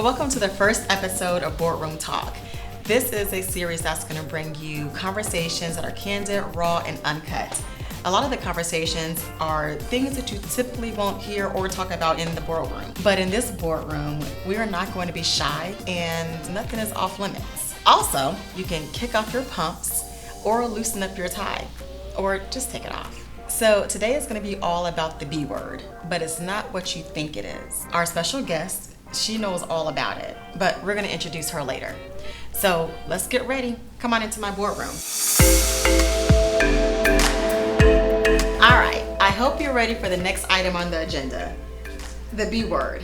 Welcome to the first episode of Boardroom Talk. This is a series that's going to bring you conversations that are candid, raw, and uncut. A lot of the conversations are things that you typically won't hear or talk about in the boardroom. But in this boardroom, we are not going to be shy and nothing is off limits. Also, you can kick off your pumps or loosen up your tie or just take it off. So today is going to be all about the B word, but it's not what you think it is. Our special guest, she knows all about it, but we're going to introduce her later. So let's get ready. Come on into my boardroom. All right, I hope you're ready for the next item on the agenda, the B word.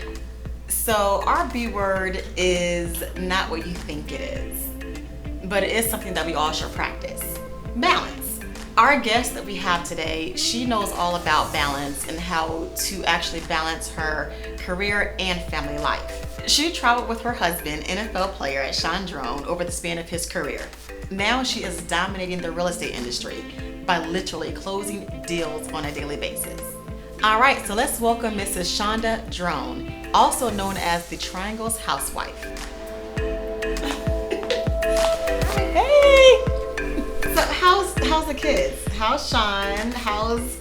So our B word is not what you think it is, but it is something that we all should practice. Balance. Our guest that we have today, she knows all about balance and how to actually balance her career and family life. She traveled with her husband, NFL player at Shonda Draughn, over the span of his career. Now she is dominating the real estate industry by literally closing deals on a daily basis. All right, so let's welcome Mrs. Shonda Draughn, also known as the TrianglesHOUSEwife. Hey! So how's the kids? How's Sean? How's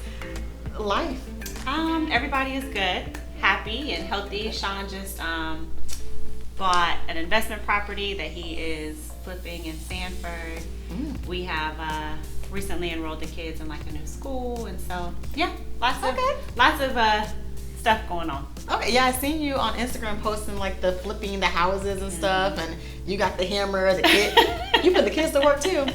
life? Everybody is good, happy, and healthy. Sean just bought an investment property that he is flipping in Sanford. We have recently enrolled the kids in like a new school, and so yeah, lots of stuff going on. Okay, yeah, I seen you on Instagram posting like the flipping the houses and stuff, and you got the hammer, the kid. You put the kids to work too.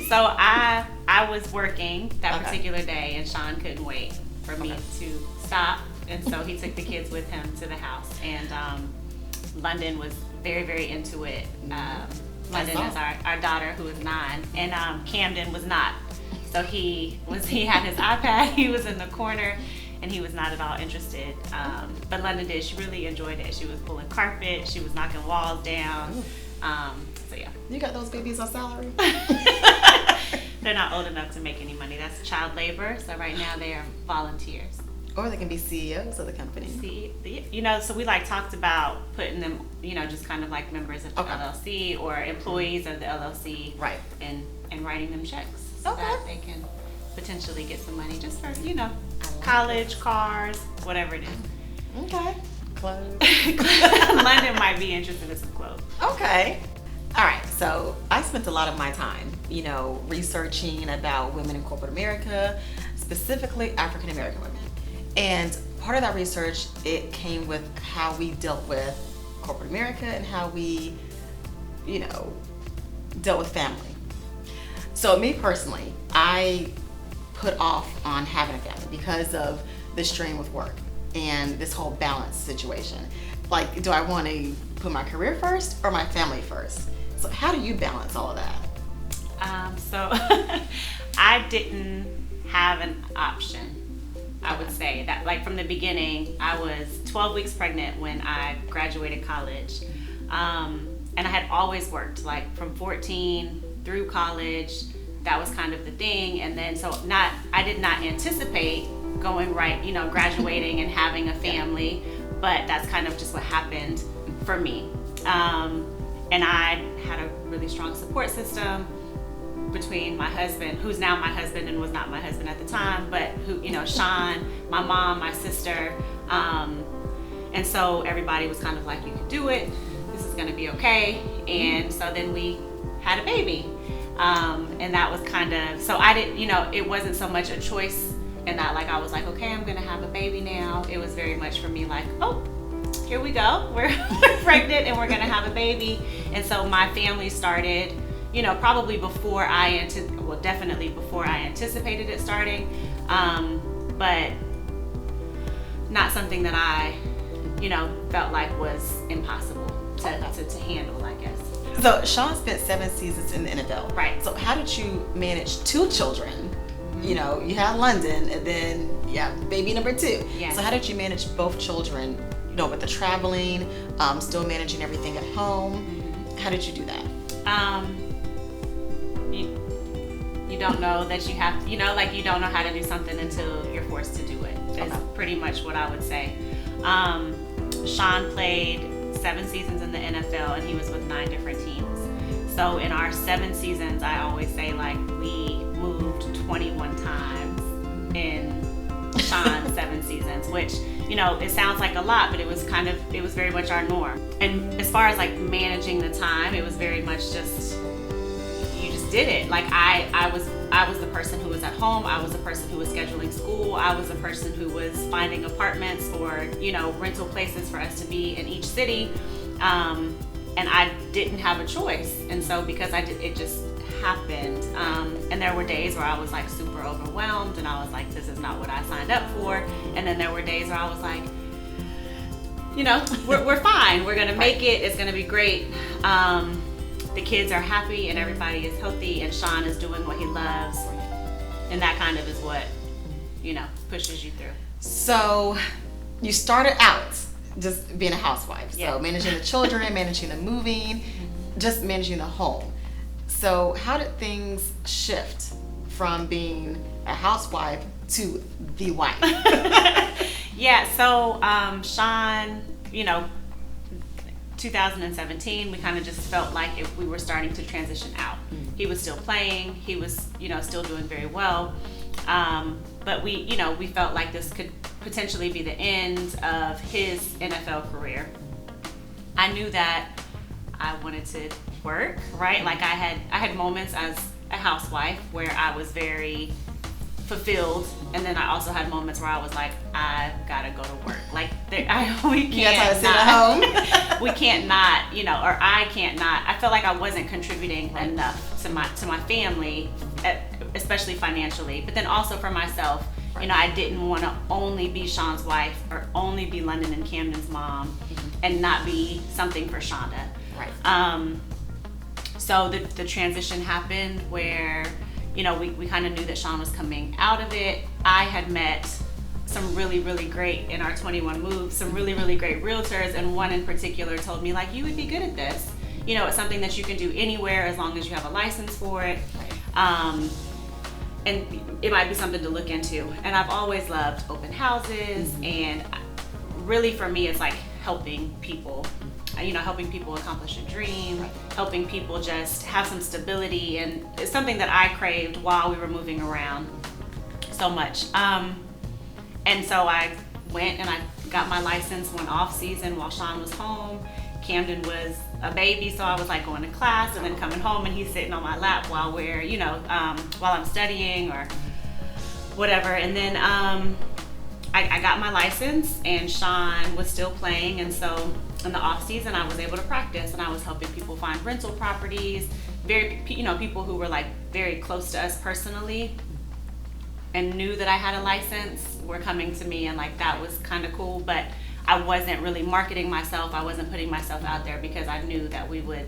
So I was working that particular day, and Sean couldn't wait for me to stop, and so he took the kids with him to the house. And London was very, very into it. London is our daughter, who is 9, and Camden was not. So he had his iPad. He was in the corner, and he was not at all interested. But London did. She really enjoyed it. She was pulling carpet. She was knocking walls down. So yeah. You got those babies on salary? They're not old enough to make any money. That's child labor. So right now they are volunteers. Or they can be CEOs of the company. So we talked about putting them, just kind of like members of the LLC or employees of the LLC. Right. And writing them checks so that they can potentially get some money just for, college, cars, whatever it is. Okay. Clothes. London might be interested in some clothes. Okay. All right. So I spent a lot of my time, researching about women in corporate America, specifically African American women. And part of that research, it came with how we dealt with corporate America and how we, dealt with family. So me personally, I put off on having a family because of the strain with work and this whole balance situation. Like, do I want to put my career first or my family first? So how do you balance all of that? So I didn't have an option. I would say that, from the beginning, I was 12 weeks pregnant when I graduated college. And I had always worked, from 14 through college. That was kind of the thing. And then, I did not anticipate going graduating and having a family, but that's kind of just what happened for me. And I had a really strong support system between my husband, who's now my husband and was not my husband at the time, but who, Sean, my mom, my sister. And so everybody was kind of like, you can do it. This is gonna be okay. And so then we had a baby. And that was kind of, so I didn't, it wasn't so much a choice in that, I was like, okay, I'm gonna have a baby now. It was very much for me oh, here we go. We're pregnant and we're gonna have a baby. And so my family started, probably definitely before I anticipated it starting. But not something that I, felt like was impossible to handle, I guess. So Sean spent 7 seasons in the NFL. Right. So how did you manage 2 children? You had London and then baby number 2. Yeah. So how did you manage both children, with the traveling, still managing everything at home? How did you do that? You don't know that you have, you don't know how to do something until you're forced to do it. Is pretty much what I would say. Sean played 7 seasons in the NFL, and he was with 9 different teams. So in our 7 seasons, I always say like we moved 21 times in Sean's 7 seasons, which, you know, it sounds like a lot, but it was very much our norm. And as far as like managing the time, it was very much just, you just did it. Like I was the person who was at home. I was the person who was scheduling school. I was the person who was finding apartments or, you know, rental places for us to be in each city. And I didn't have a choice. And so because it just happened. And there were days where I was like super overwhelmed and I was like, this is not what I signed up for. And then there were days where I was like, you know, we're fine. We're gonna make it. It's gonna be great. The kids are happy and everybody is healthy and Sean is doing what he loves. And that kind of is what, you know, pushes you through. So you started out just being a housewife. Yeah. So managing the children, managing the moving, just managing the home. So how did things shift from being a housewife to the wife? Yeah, so Sean, you know, 2017, we kind of just felt like we were starting to transition out. He was still playing, he was, you know, still doing very well. But we, you know, we felt like this could potentially be the end of his NFL career. I knew that I wanted to work, right? Like I had moments as a housewife where I was very fulfilled, and then I also had moments where I was like, I've got to go to work. Like we can't not, we can't not, you know, or I can't not. I felt like I wasn't contributing enough to my family, especially financially, but then also for myself. You know, I didn't want to only be Sean's wife or only be London and Camden's mom, and not be something for Shonda. Right. So the transition happened where, you know, we kind of knew that Sean was coming out of it. I had met some really, really great, in our 21 moves, some really, really great realtors, and one in particular told me, like, you would be good at this. You know, it's something that you can do anywhere as long as you have a license for it. And it might be something to look into. And I've always loved open houses, and really for me, it's like helping people. You know, helping people accomplish a dream, helping people just have some stability, and it's something that I craved while we were moving around so much. And so I went and I got my license one off season while Sean was home. Camden was a baby, so I was like going to class and then coming home and he's sitting on my lap while we're, you know, while I'm studying or whatever. And then I got my license and Sean was still playing, and so in the off season I was able to practice and I was helping people find rental properties, people who were like very close to us personally and knew that I had a license were coming to me, and like that was kind of cool, but I wasn't really marketing myself. I wasn't putting myself out there because I knew that we would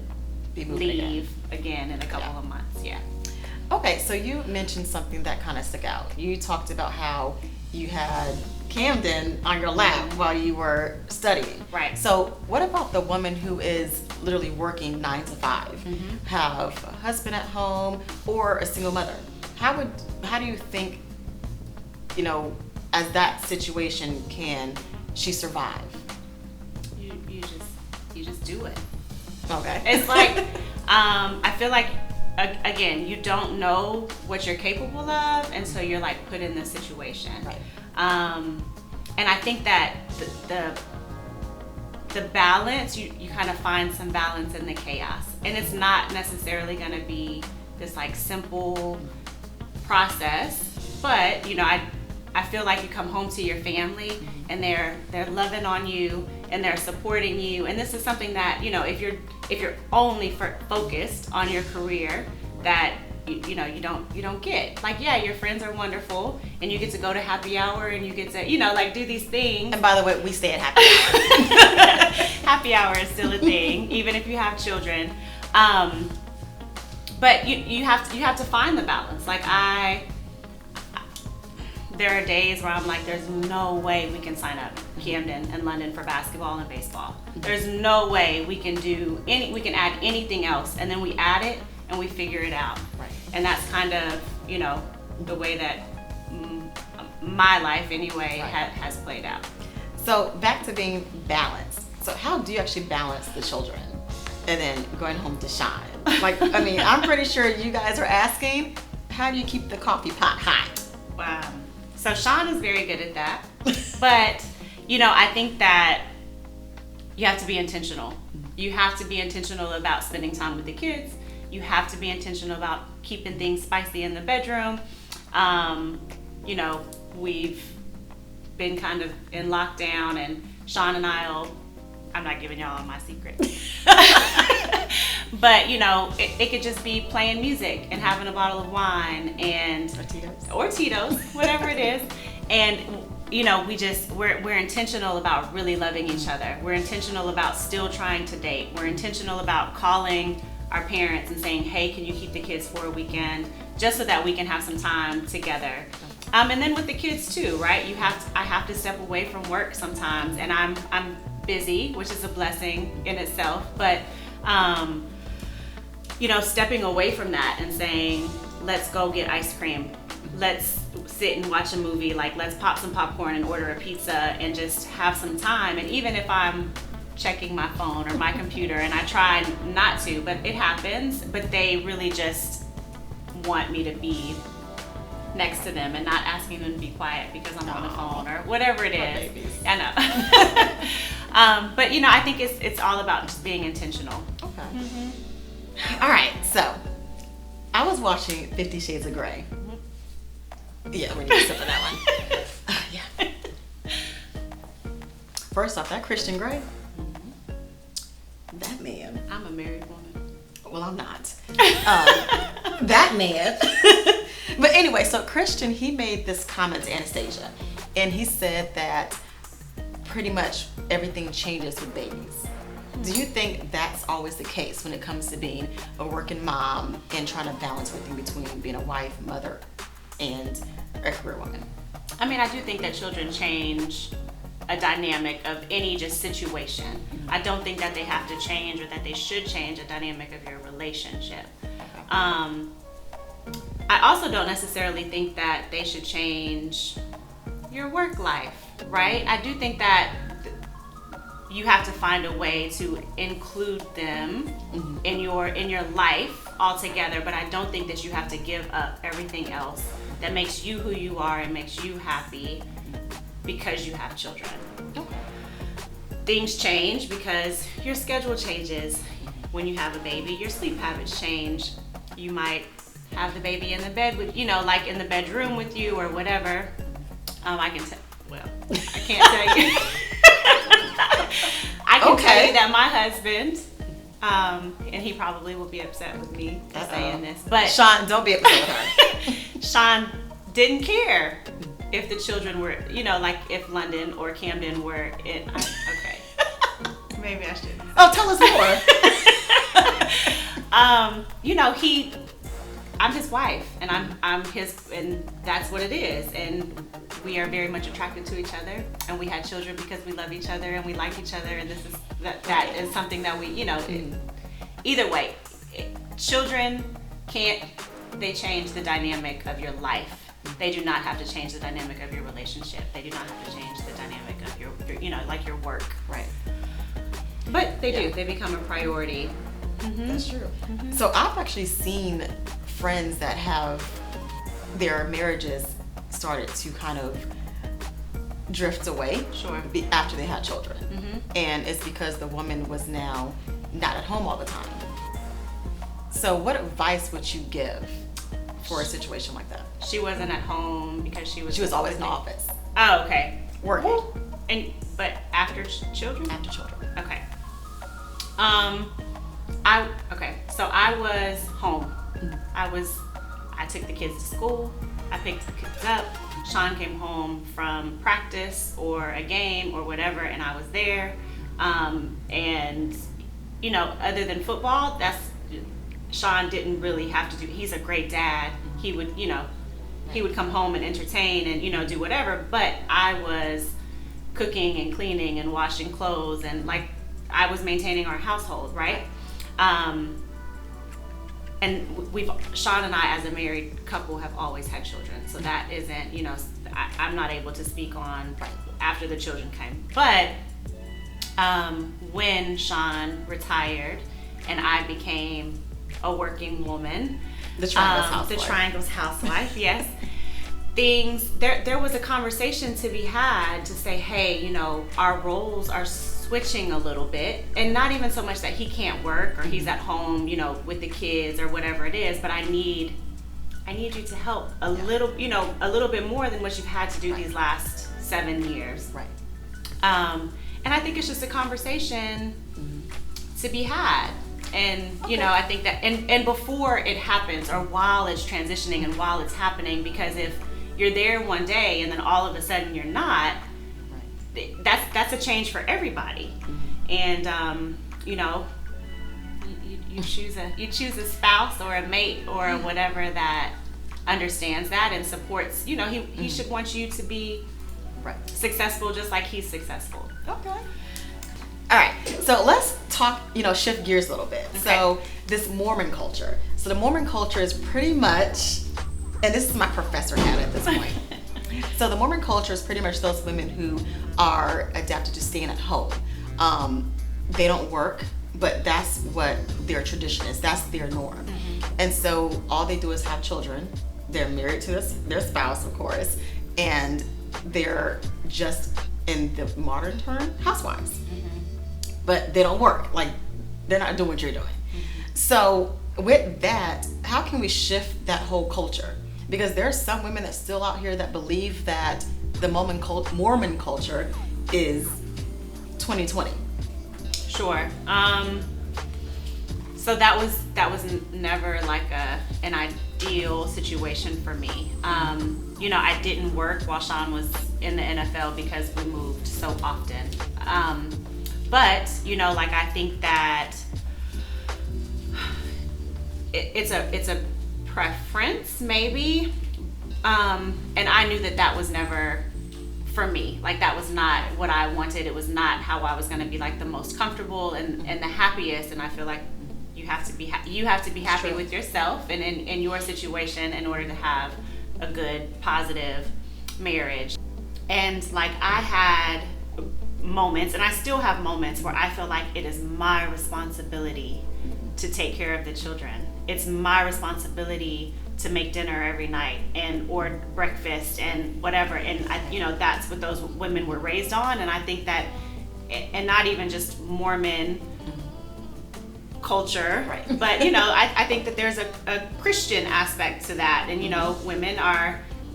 leave again in a couple of months. Yeah. Okay, so you mentioned something that kind of stuck out. You talked about how you had Camden on your lap while you were studying. Right. So what about the woman who is literally working 9 to 5, have a husband at home, or a single mother? How do you think, you know, as that situation, can she survive? You just do it. Okay. It's like I feel like again, you don't know what you're capable of until you're like put in this situation. Right. And I think that the balance, you kind of find some balance in the chaos, and it's not necessarily going to be this like simple process, but you know, I feel like you come home to your family and they're loving on you and they're supporting you, and this is something that, you know, if you're only focused on your career, that you don't get. Like, yeah, your friends are wonderful and you get to go to happy hour and you get to, you know, like do these things. And by the way, we stay at happy hour. Happy hour is still a thing, even if you have children. But you have to find the balance. Like there are days where I'm like, there's no way we can sign up Camden and London for basketball and baseball. There's no way we can add anything else, and then we add it and we figure it out. Right. And that's kind of, you know, the way that my life anyway has played out. So back to being balanced. So how do you actually balance the children and then going home to shine? Like, I mean, I'm pretty sure you guys are asking, how do you keep the coffee pot hot? Wow. So Sean is very good at that. But, I think that you have to be intentional. You have to be intentional about spending time with the kids. You have to be intentional about keeping things spicy in the bedroom. We've been kind of in lockdown, and Sean and I'm not giving y'all my secret. But, it could just be playing music and having a bottle of wine and or Tito's, whatever it is. And, we're intentional about really loving each other. We're intentional about still trying to date. We're intentional about calling our parents and saying, hey, can you keep the kids for a weekend, just so that we can have some time together. And then with the kids too, right? I have to step away from work sometimes, and I'm busy, which is a blessing in itself. But stepping away from that and saying, let's go get ice cream. Let's sit and watch a movie. Like, let's pop some popcorn and order a pizza and just have some time. And even if I'm checking my phone or my computer, and I try not to, but it happens, but they really just want me to be next to them and not asking them to be quiet because I'm on the phone or whatever it is. Babies. I know. But I think it's all about just being intentional. Okay. Mm-hmm. All right, so I was watching 50 Shades of Grey. Yeah, we need to sip of that one. Yeah. First off, that Christian Grey, that man. I'm a married woman. Well, I'm not. That man. But anyway, so Christian, he made this comment to Anastasia, and he said that pretty much everything changes with babies. Do you think that's always the case when it comes to being a working mom and trying to balance everything between being a wife, mother, and a career woman? I mean, I do think that children change a dynamic of any just situation. Mm-hmm. I don't think that they have to change or that they should change a dynamic of your relationship. Okay. I also don't necessarily think that they should change your work life, right? I do think that you have to find a way to include them mm-hmm. in your life altogether, but I don't think that you have to give up everything else that makes you who you are and makes you happy because you have children. Okay. Things change because your schedule changes when you have a baby. Your sleep habits change. You might have the baby in the bed with, like in the bedroom with you or whatever. I can't tell you. I can tell you that my husband, and he probably will be upset with me for saying this, but Sean, don't be upset with her. Sean didn't care if the children were, like if London or Camden were in. Okay, maybe I shouldn't. Oh, tell us more. I'm his wife, and I'm his, and that's what it is. And we are very much attracted to each other, and we had children because we love each other and we like each other, and this is that is something that we, either way, children they change the dynamic of your life. They do not have to change the dynamic of your relationship. They do not have to change the dynamic of your like your work. Right. But they do. They become a priority. Mm-hmm. That's true. Mm-hmm. So I've actually seen friends that have their marriages started to kind of drift away. Sure. After they had children. Mm-hmm. And it's because the woman was now not at home all the time. So what advice would you give for a situation like that? She wasn't at home because she was always in the office. Oh, okay. Working. But after children? After children. Okay. So I was home. I took the kids to school. I picked the kids up. Sean came home from practice or a game or whatever, and I was there. And other than football, Sean didn't really have to do. He's a great dad. He would, he would come home and entertain and do whatever. But I was cooking and cleaning and washing clothes, and like I was maintaining our household, right? And Sean and I, as a married couple, have always had children. So that isn't, I'm not able to speak on after the children came. But when Sean retired and I became a working woman, The Triangles housewife. The Triangles housewife, yes. There was a conversation to be had to say, hey, you know, our roles are switching a little bit, and not even so much that he can't work or he's at home, you know, with the kids or whatever it is, but I need you to help a little, you know, a little bit more than what you've had to do these last 7 years. Right. And I think it's just a conversation to be had. And, you know, I think that, and before it happens or while it's transitioning and while it's happening, because if you're there one day and then all of a sudden you're not, that's a change for everybody. And, you know, you choose a spouse or a mate or whatever that understands that and supports, you know, he should want you to be successful just like he's successful. Okay. All right. So let's talk, you know, shift gears a little bit. Okay. So this Mormon culture. So the Mormon culture is pretty much, and this is my professor hat at this point. So the Mormon culture is pretty much those women who are adapted to staying at home. They don't work, but that's what their tradition is. That's their norm. And so all they do is have children. They're married to their spouse, of course, and they're just, in the modern term, housewives. But they don't work. Like, they're not doing what you're doing. So with that, how can we shift that whole culture? Because there are some women that still out here that believe that the Mormon culture is 2020. Sure. So that was never like an ideal situation for me. You know, I didn't work while Sean was in the NFL because we moved so often. But, you know, like, I think that it's a preference maybe. And I knew that was never for me. Like, that was not what I wanted. It was not how I was going to be like the most comfortable and the happiest. And I feel like you have to be happy with yourself and in your situation in order to have a good, positive marriage. And like, I had moments, and I still have moments, where I feel like it is my responsibility to take care of the children. It's my responsibility to make dinner every night or breakfast and whatever. And you know, that's what those women were raised on. And I think that, and not even just Mormon culture, but, you know, I think that there's a Christian aspect to that. And, you know, women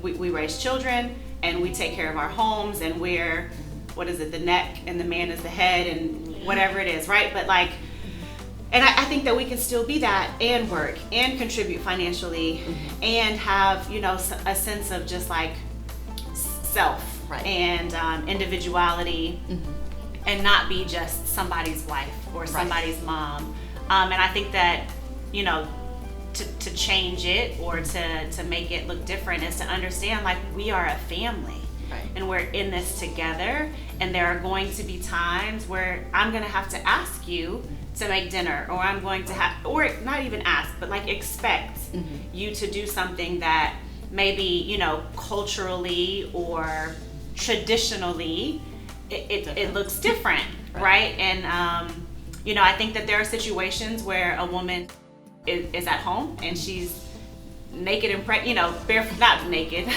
we raise children and we take care of our homes, and we're, what is it, the neck and the man is the head and whatever it is, right? But like, and I think that we can still be that and work and contribute financially and have, you know, a sense of just like self and individuality and not be just somebody's wife or somebody's mom. And I think that, you know, to change it or to make it look different is to understand, like, we are a family. And we're in this together, and there are going to be times where I'm going to have to ask you to make dinner, or I'm going to have, or not even ask, but like expect you to do something that maybe, you know, culturally or traditionally it looks different, right? And you know, I think that there are situations where a woman is at home and she's naked and pregnant, you know, barefoot, not naked,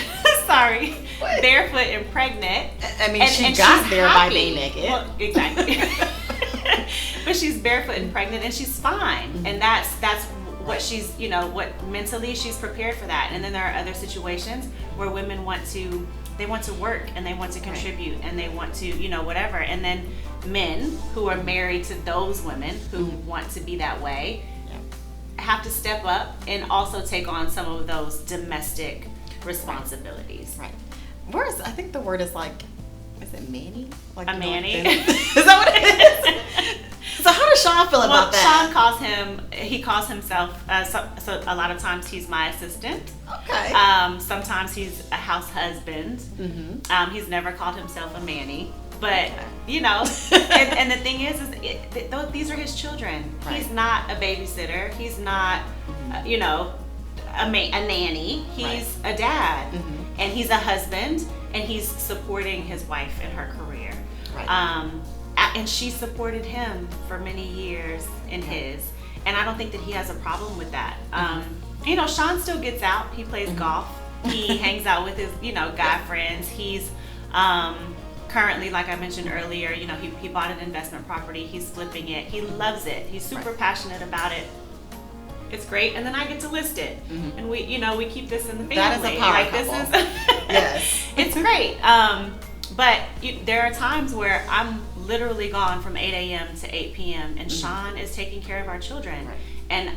sorry, barefoot and pregnant. I mean, she got there by being naked. Well, exactly. But she's barefoot and pregnant and she's fine. And that's what she's, you know, what mentally she's prepared for that. And then there are other situations where women want to work and they want to contribute and they want to, you know, whatever. And then men who are married to those women who want to be that way have to step up and also take on some of those domestic responsibilities. Right. I think the word is like, is it manny? Like a manny? Is that what it is? So how does Sean feel about that? Sean calls himself, so a lot of times he's my assistant. Okay. Sometimes he's a house husband. He's never called himself a manny. But, you know, and the thing is these are his children. Right. He's not a babysitter. He's not, you know, a nanny. He's a dad. And he's a husband. And he's supporting his wife in her career. Right. and she supported him for many years in his, and I don't think that he has a problem with that. You know, Sean still gets out. He plays golf. He hangs out with his, you know, guy friends. He's currently, like I mentioned earlier, you know, he bought an investment property. He's flipping it. He loves it. He's super passionate about it. It's great, and then I get to list it, and we, you know, we keep this in the family. That is a power couple. This is Yes, it's great. But there are times where I'm literally gone from 8 a.m. to 8 p.m. and Sean is taking care of our children, and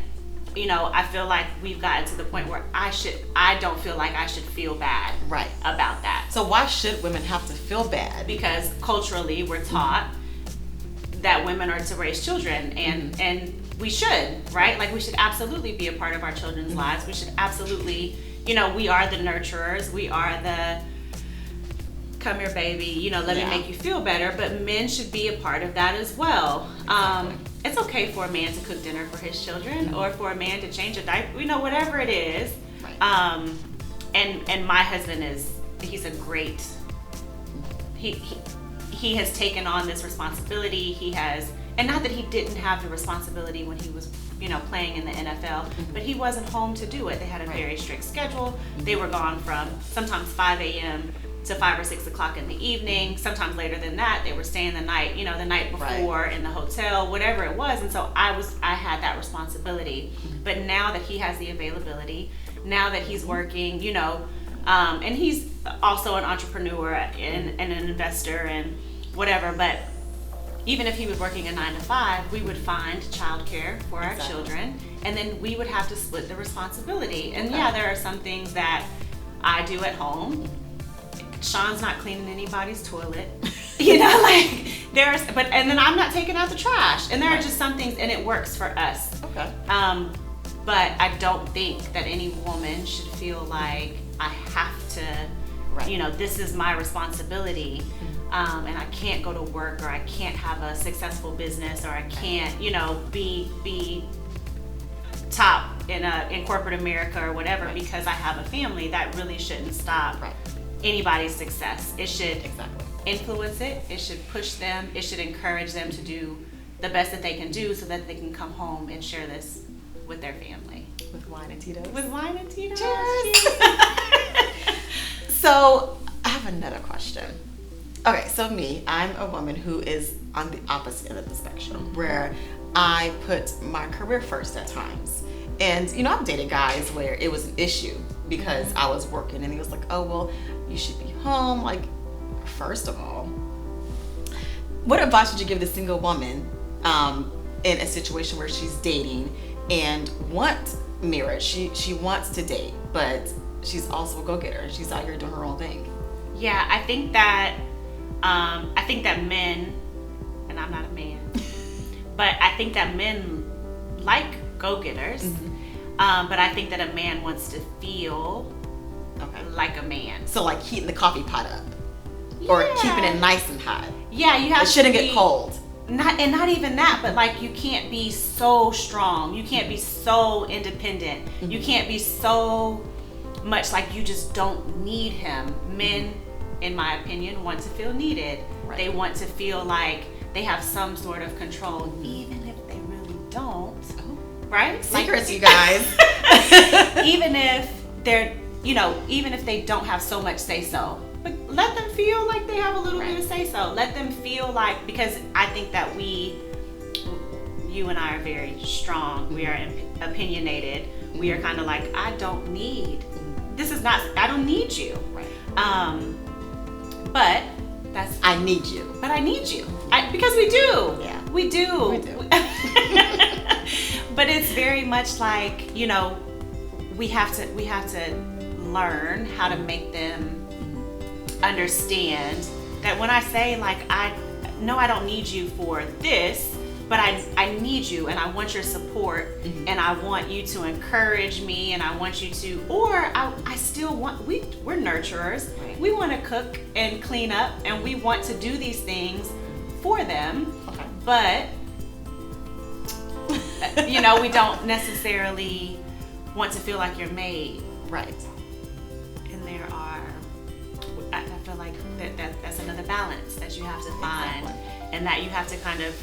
you know, I feel like we've gotten to the point where I don't feel like I should feel bad about that. So why should women have to feel bad? Because culturally we're taught that women are to raise children, and we should, right? Like, we should absolutely be a part of our children's lives. We should absolutely, you know, we are the nurturers. We are the come here, baby, you know, let me make you feel better. But men should be a part of that as well. It's okay for a man to cook dinner for his children, or for a man to change a diaper, you know, whatever it is. And my husband he's a great, he has taken on this responsibility. He has, and not that he didn't have the responsibility when he was, you know, playing in the NFL, but he wasn't home to do it. They had a very strict schedule. They were gone from sometimes 5 a.m. to 5 or 6 o'clock in the evening. Sometimes later than that. They were staying the night, you know, the night before in the hotel, whatever it was. And so I had that responsibility. But now that he has the availability, now that he's working, you know, and he's also an entrepreneur and an investor and whatever, but even if he was working a 9 to 5, we would find childcare for our children, and then we would have to split the responsibility. And there are some things that I do at home. Sean's not cleaning anybody's toilet, you know, like and then I'm not taking out the trash, and there are just some things, and it works for us. But I don't think that any woman should feel like I have to, you know, this is my responsibility. And I can't go to work, or I can't have a successful business, or I can't, you know, be top in corporate America or whatever because I have a family. That really shouldn't stop anybody's success. It should influence it. It should push them. It should encourage them to do the best that they can do so that they can come home and share this with their family. With wine and Tito's. With wine and Tito's. Cheers. So I have another question. Okay, so I'm a woman who is on the opposite end of the spectrum, where I put my career first at times. And, you know, I've dated guys where it was an issue because I was working, and he was like, oh, well, you should be home. Like, first of all, what advice would you give the single woman in a situation where she's dating and wants marriage? She wants to date, but she's also a go-getter. She's out here doing her own thing. Yeah, I think that men, and I'm not a man, but I think that men like go-getters, but I think that a man wants to feel like a man. So like heating the coffee pot up, or keeping it nice and hot. Yeah, you have. It shouldn't get cold. Not even that, but like you can't be so strong. You can't be so independent. You can't be so much like you just don't need him. Men, in my opinion, want to feel needed. They want to feel like they have some sort of control, even if they really don't. Right? Secrets, you guys. Even if they're, you know, even if they don't have so much say-so. But let them feel like they have a little bit of say-so. Let them feel like, because I think that you and I are very strong. We are opinionated. We are kind of like, I don't need you. But that's, I need you. But I need you. Because we do. Yeah. We do. But it's very much like, you know, we have to learn how to make them understand that when I say like, I don't need you for this, but I need you, and I want your support, and I want you to encourage me, and I want you to, or I still want, we're nurturers. We want to cook and clean up, and we want to do these things for them, but you know, we don't necessarily want to feel like you're made. Right. And there are, I feel like that's another balance that you have to find. and that you have to kind of,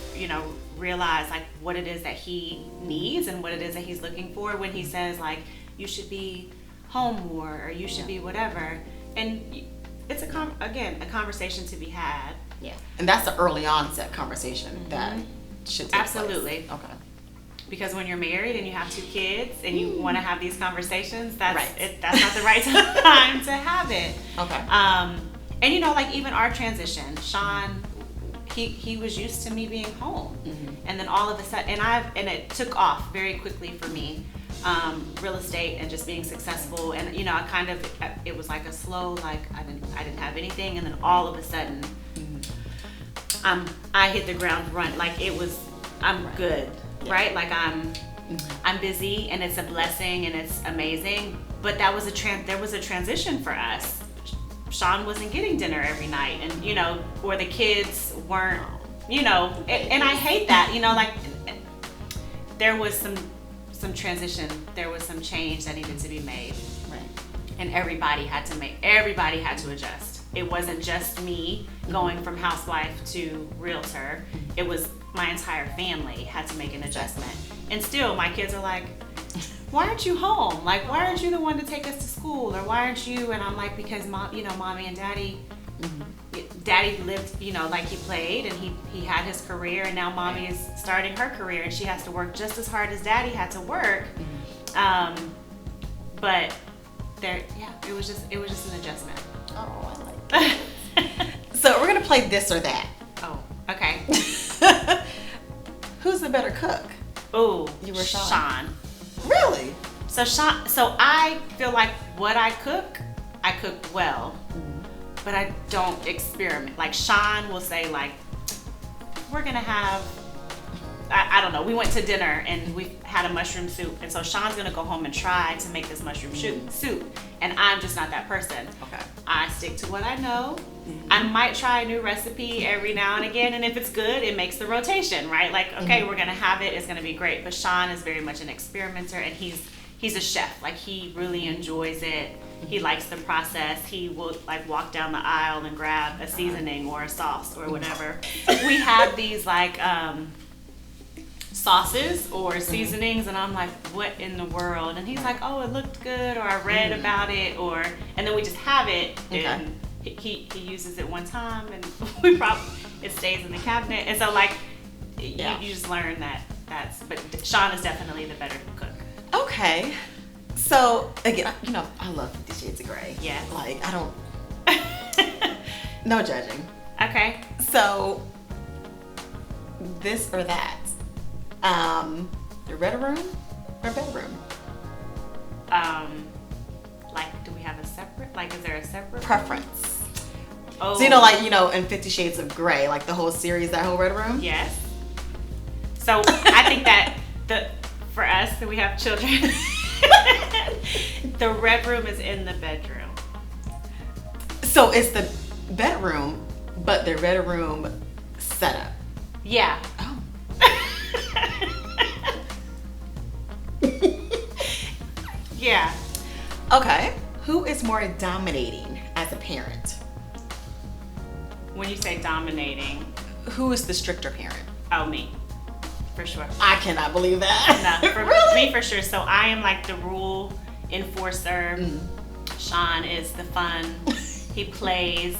realize like what it is that he needs and what it is that he's looking for when he says like, you should be home more, or you should be whatever. And it's a conversation to be had. Yeah. And that's the early onset conversation that should take Absolutely. place. Okay. Because when you're married and you have 2 kids and you want to have these conversations, that's Right. that's not the right time to have it. Okay. And like even our transition, Sean, he was used to me being home, and then all of a sudden, and it took off very quickly for me, real estate and just being successful, and it was like a slow, like I didn't have anything, and then all of a sudden, I hit the ground running, like I'm good. Right? Like I'm busy, and it's a blessing and it's amazing, but there was a transition for us. Sean wasn't getting dinner every night, and or the kids weren't, and I hate that, like there was some transition, there was some change that needed to be made. Right. And everybody had to adjust. It wasn't just me going from housewife to realtor. It was my entire family had to make an adjustment. And still, my kids are like, why aren't you home? Like, why aren't you the one to take us to school? Or why aren't you? And I'm like, because mommy and daddy, daddy lived, like he played and he had his career, and now mommy is starting her career and she has to work just as hard as daddy had to work. But it was just an adjustment. Oh, I like that. So we're going to play this or that. Oh, okay. Who's the better cook? Oh, you were Sean. Sean. Really? So I feel like what I cook well, but I don't experiment. Like Sean will say like, we're gonna have, I don't know, we went to dinner and we had a mushroom soup, and so Sean's gonna go home and try to make this mushroom soup, and I'm just not that person. Okay. I stick to what I know. I might try a new recipe every now and again, and if it's good, it makes the rotation, right? Like, okay, we're gonna have it, it's gonna be great. But Sean is very much an experimenter, and he's a chef. Like, he really enjoys it. He likes the process. He will like walk down the aisle and grab a seasoning or a sauce or whatever. We have these like sauces or seasonings, and I'm like, what in the world? And he's like, oh, it looked good, or I read about it, and then we just have it, and he uses it one time, and it stays in the cabinet, and so like you just learn but Sean is definitely the better cook. Okay. So again, I love 50 Shades of Grey. Yeah. Like, I don't. No judging. Okay. So, this or that. The red room or bedroom? Like, do we have a separate? Like, is there a separate Preference. Oh. So, in 50 Shades of Grey, like the whole series, that whole red room? Yes. So I think that for us, that we have children, the red room is in the bedroom. So it's the bedroom, but the red room setup. Yeah. Oh. Yeah. Okay. Who is more dominating as a parent? When you say dominating, Who is the stricter parent? oh, me. For sure. I cannot believe that. No, for Really? me for sure. So I am like the rule enforcer. Sean is the fun. He plays.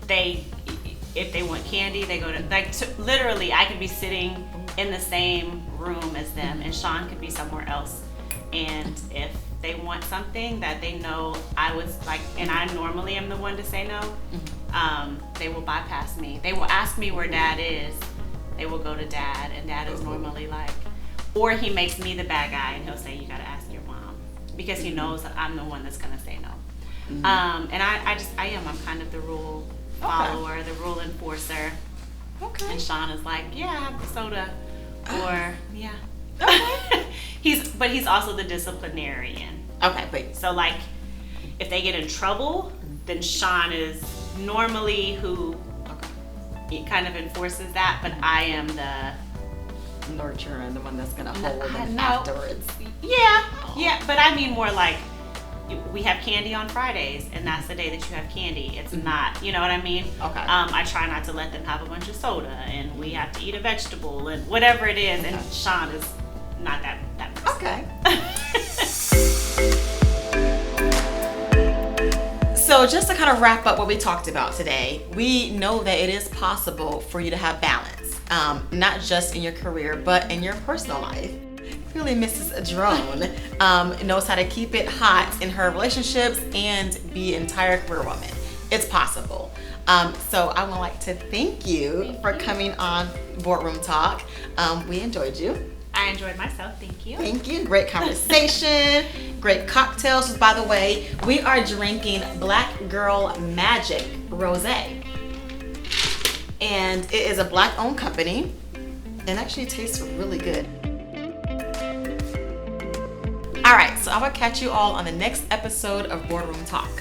If they want candy, they go to literally. I could be sitting in the same room as them, and Sean could be somewhere else. And if they want something that they know I was like, and I normally am the one to say no, they will bypass me. They will ask me where dad is. They will go to dad, and dad is normally like, or he makes me the bad guy, and he'll say, you gotta ask your mom, because he knows that I'm the one that's gonna say no. And I'm kind of the rule follower, the rule enforcer. Okay. And Sean is like, yeah, have the soda, or yeah. Okay. He's also the disciplinarian. Okay, but So like, if they get in trouble, then Sean is normally who kind of enforces that, but I am the nurturer and the one that's gonna hold I them know. afterwards. Yeah, but I mean more like we have candy on Fridays, and that's the day that you have candy. It's not, you know what I mean? Okay. I try not to let them have a bunch of soda, and we have to eat a vegetable, and whatever it is. Okay. And Sean is not that person. Okay. So just to kind of wrap up what we talked about today, we know that it is possible for you to have balance, not just in your career, but in your personal life. Really, Mrs. Draughn knows how to keep it hot in her relationships and be an entire career woman. It's possible. So I would like to thank you for coming on Boardroom Talk. We enjoyed you. I enjoyed myself. Thank you. Thank you. Great conversation. Great cocktails. By the way, we are drinking Black Girl Magic Rosé. And it is a Black-owned company. And actually tastes really good. All right, so I will catch you all on the next episode of Boardroom Talk.